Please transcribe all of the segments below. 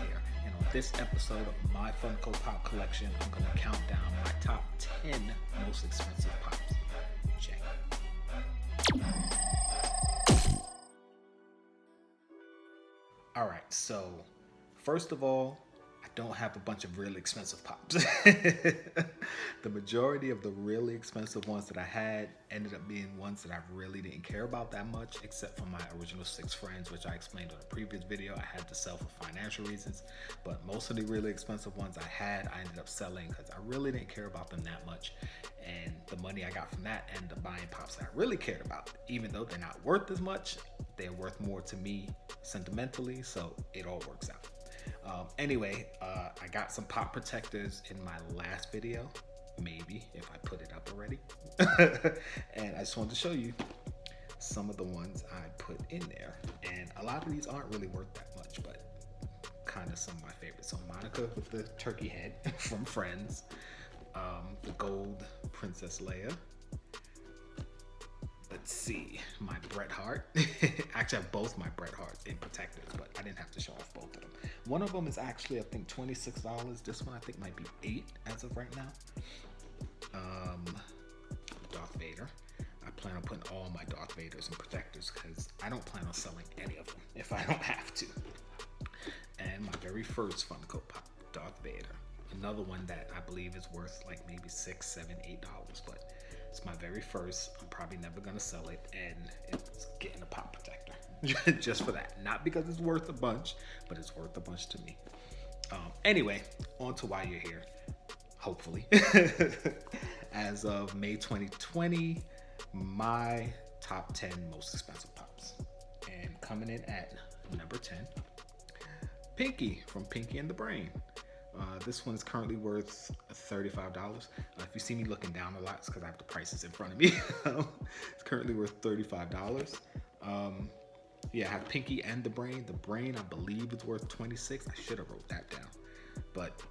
here, and on this episode of my Funko Pop collection, I'm going to count down my top 10 most expensive pops. Check. Alright, so first of all, I don't have a bunch of really expensive pops. The majority of the really expensive ones that I had ended up being ones that I really didn't care about that much, except for my original 6 friends, which I explained on a previous video. I had to sell for financial reasons, but most of the really expensive ones I ended up selling because I really didn't care about them that much. And the money I got from that ended up buying pops that I really cared about. Even though they're not worth as much, they're worth more to me sentimentally, so it all works out. Anyway, I got some pop protectors in my last video, maybe if I put it up already. And I just wanted to show you some of the ones I put in there. And a lot of these aren't really worth that much, but kind of some of my favorites. So Monica with the turkey head from Friends, the gold Princess Leia. Let's see, my Bret Hart. Actually, I have both my Bret Harts in protectors, but I didn't have to show off both of them. One of them is actually, I think, $26. This one, I think, might be $8 as of right now. Darth Vader. I plan on putting all my Darth Vaders in protectors because I don't plan on selling any of them if I don't have to. And my very first Funko Pop, Darth Vader. Another one that I believe is worth like maybe $6, $7, $8, but it's my very first. I'm probably never gonna sell it, and it's getting a pop protector just for that. Not because it's worth a bunch, but it's worth a bunch to me. Anyway, on to why you're here. Hopefully, as of May 2020, my top 10 most expensive pops, and coming in at number 10, Pinky from Pinky and the Brain. This one is currently worth $35. If you see me looking down a lot, it's because I have the prices in front of me. It's currently worth $35. Yeah, I have Pinky and the Brain. The Brain, I believe, is worth $26. I should have wrote that down. But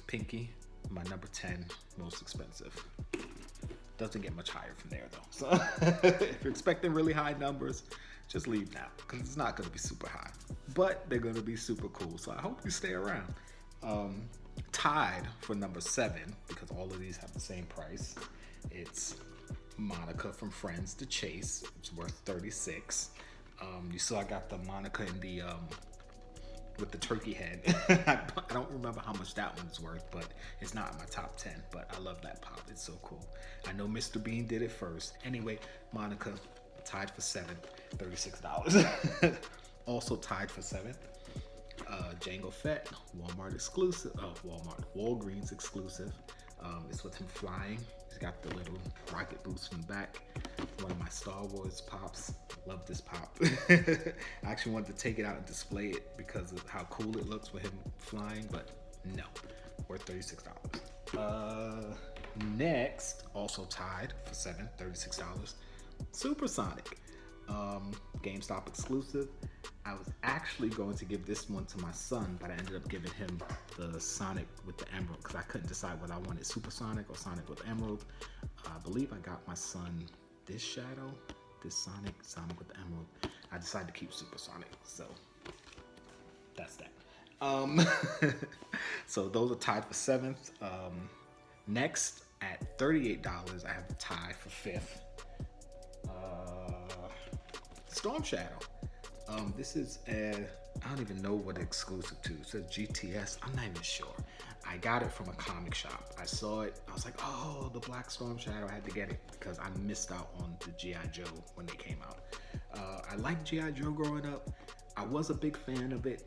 Pinky, my number 10 most expensive. Doesn't get much higher from there, though. So if you're expecting really high numbers, just leave now, because it's not going to be super high. But they're going to be super cool, so I hope you stay around. Tied for number 7, because all of these have the same price, it's Monica from Friends, The Chase. It's worth $36. You saw I got the Monica in the with the turkey head. I don't remember how much that one's worth, but it's not in my top 10. But I love that pop. It's so cool. I know Mr. Bean did it first. Anyway, Monica tied for 7, $36. Also tied for 7. Jango Fett, Walmart exclusive. Walgreens exclusive. It's with him flying. He's got the little rocket boost in the back. One of my Star Wars pops. Love this pop. I actually wanted to take it out and display it because of how cool it looks with him flying, but no, worth $36. Next, also tied for 7, $36. Supersonic, GameStop exclusive. I was actually going to give this one to my son, but I ended up giving him the Sonic with the Emerald because I couldn't decide whether I wanted Supersonic or Sonic with Emerald. I believe I got my son this Shadow, this Sonic with the Emerald. I decided to keep Supersonic, so that's that. So those are tied for 7th. Next, at $38, I have the tie for 5th. Storm Shadow. This is I don't even know what it's exclusive to. It says GTS. I'm not even sure. I got it from a comic shop. I saw it. I was like, oh, the Black Storm Shadow. I had to get it because I missed out on the G.I. Joe when they came out. I liked G.I. Joe growing up. I was a big fan of it.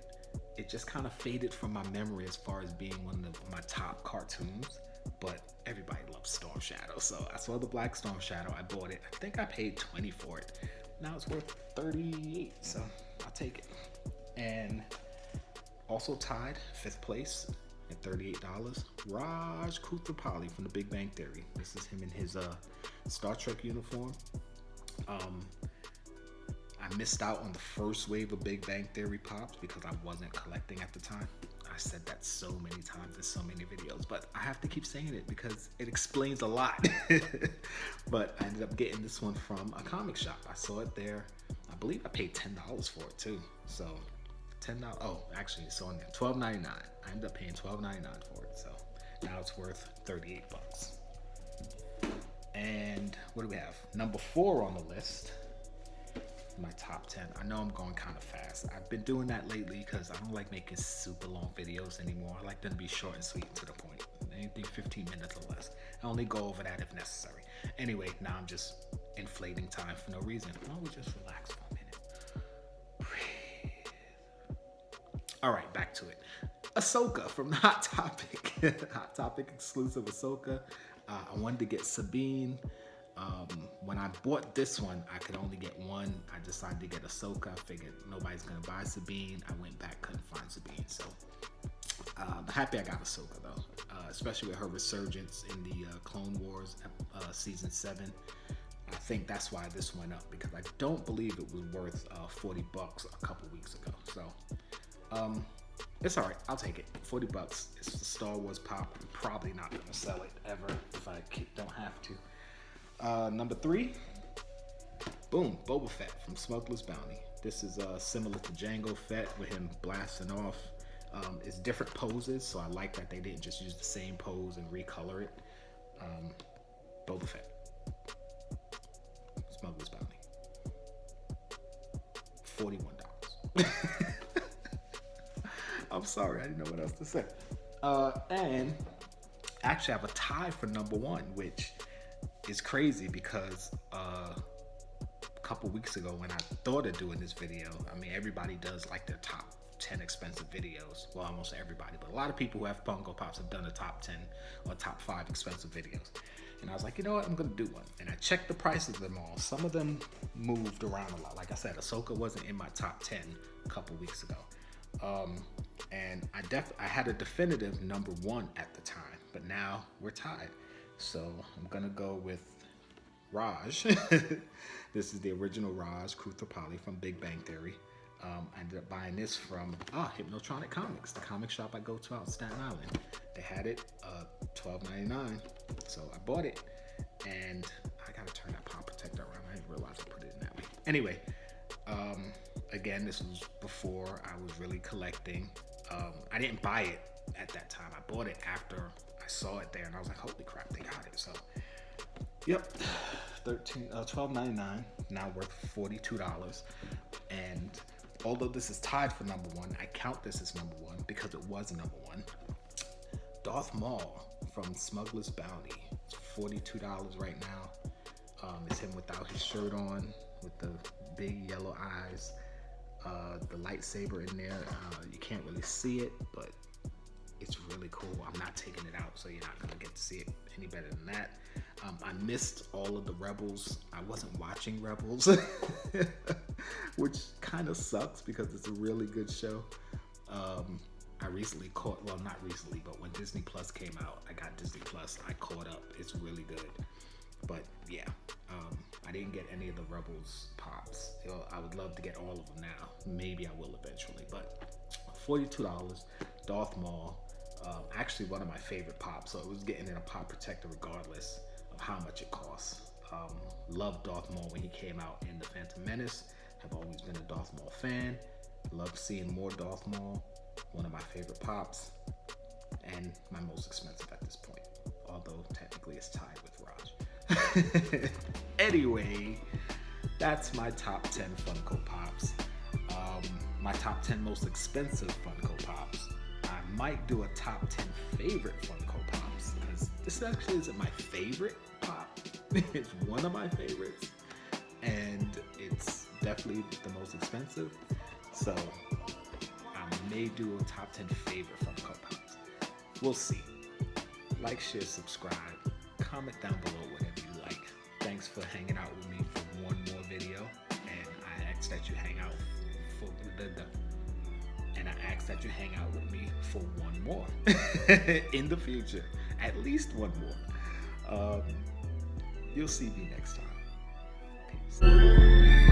It just kind of faded from my memory as far as being one of my top cartoons. But everybody loves Storm Shadow. So I saw the Black Storm Shadow. I bought it. I think I paid $20 for it. Now it's worth $38, so I'll take it. And also tied 5th place at $38, Raj Koothrappali from The Big Bang Theory. This is him in his Star Trek uniform. I missed out on the first wave of Big Bang Theory pops because I wasn't collecting at the time. I said that so many times in so many videos, but I have to keep saying it because it explains a lot. But I ended up getting this one from a comic shop. I saw it there. I believe I paid $10 for it too. So $10. Oh, actually, it's on there. $12.99. I ended up paying $12.99 for it, so now it's worth $38. And what do we have? Number 4 on the list. My top 10. I know I'm going kind of fast. I've been doing that lately because I don't like making super long videos anymore. I like them to be short and sweet and to the point. Anything 15 minutes or less. I only go over that if necessary. Anyway, now I'm just inflating time for no reason. Oh, we'll just relax for a minute. Breathe. All right, back to it. Ahsoka from the Hot Topic. Hot Topic exclusive Ahsoka. I wanted to get Sabine. When I bought this one, I could only get one. I decided to get Ahsoka. I figured nobody's gonna buy Sabine. I went back, couldn't find Sabine. So I'm happy I got Ahsoka though, especially with her resurgence in the Clone Wars season 7. I think that's why this went up, because I don't believe it was worth $40 a couple weeks ago. So it's all right. I'll take it. $40. It's the Star Wars pop. I'm probably not gonna sell it ever if I don't have to. Number 3, boom, Boba Fett from Smuggler's Bounty. This is similar to Jango Fett with him blasting off. It's different poses, so I like that they didn't just use the same pose and recolor it. Boba Fett, Smuggler's Bounty, $41. I'm sorry, I didn't know what else to say. And actually I have a tie for number 1, which is crazy because a couple weeks ago when I thought of doing this video, I mean, everybody does like their top 10 expensive videos. Well, almost everybody, but a lot of people who have Funko Pops have done a top 10 or top 5 expensive videos. And I was like, you know what, I'm gonna do one. And I checked the prices of them all. Some of them moved around a lot. Like I said, Ahsoka wasn't in my top 10 a couple weeks ago. And I had a definitive number 1 at the time, but now we're tied. So I'm gonna go with Raj. This is the original Raj Koothrappali from Big Bang Theory. I ended up buying this from Hypnotronic Comics, the comic shop I go to out in Staten Island. They had it $12.99, so I bought it. And I gotta turn that pop protector around. I didn't realize I put it in that way. Anyway, again, this was before I was really collecting. I didn't buy it at that time. I bought it after I saw it there, and I was like, holy crap, they got it. So, yep, $12.99, now worth $42. And although this is tied for number 1, I count this as number 1 because it was number 1. Darth Maul from Smuggler's Bounty. It's $42 right now. It's him without his shirt on, with the big yellow eyes, the lightsaber in there. You can't really see it, but it's really cool. I'm not taking it out, so you're not gonna get to see it any better than that. I missed all of the Rebels. I wasn't watching Rebels, which kind of sucks because it's a really good show. I recently caught, well, not recently, but when Disney Plus came out, I got Disney Plus. I caught up. It's really good. But yeah, I didn't get any of the Rebels pops. I would love to get all of them now. Maybe I will eventually, but $42, Darth Maul. Actually one of my favorite pops, so it was getting in a pop protector regardless of how much it costs. Loved Darth Maul when he came out in The Phantom Menace. Have always been a Darth Maul fan. Love seeing more Darth Maul. One of my favorite pops, and my most expensive at this point, although technically it's tied with Raj. Anyway, that's my top 10 Funko Pops. My top 10 most expensive Funko Pops. I might do a top 10 favorite Funko Pops, because this actually isn't my favorite pop. It's one of my favorites, and it's definitely the most expensive. So I may do a top 10 favorite Funko Pops. We'll see. Like, share, subscribe, comment down below whatever you like. Thanks for hanging out with me for one more video, and I ask that you hang out with me for one more in the future, at least one more. You'll see me next time. Peace.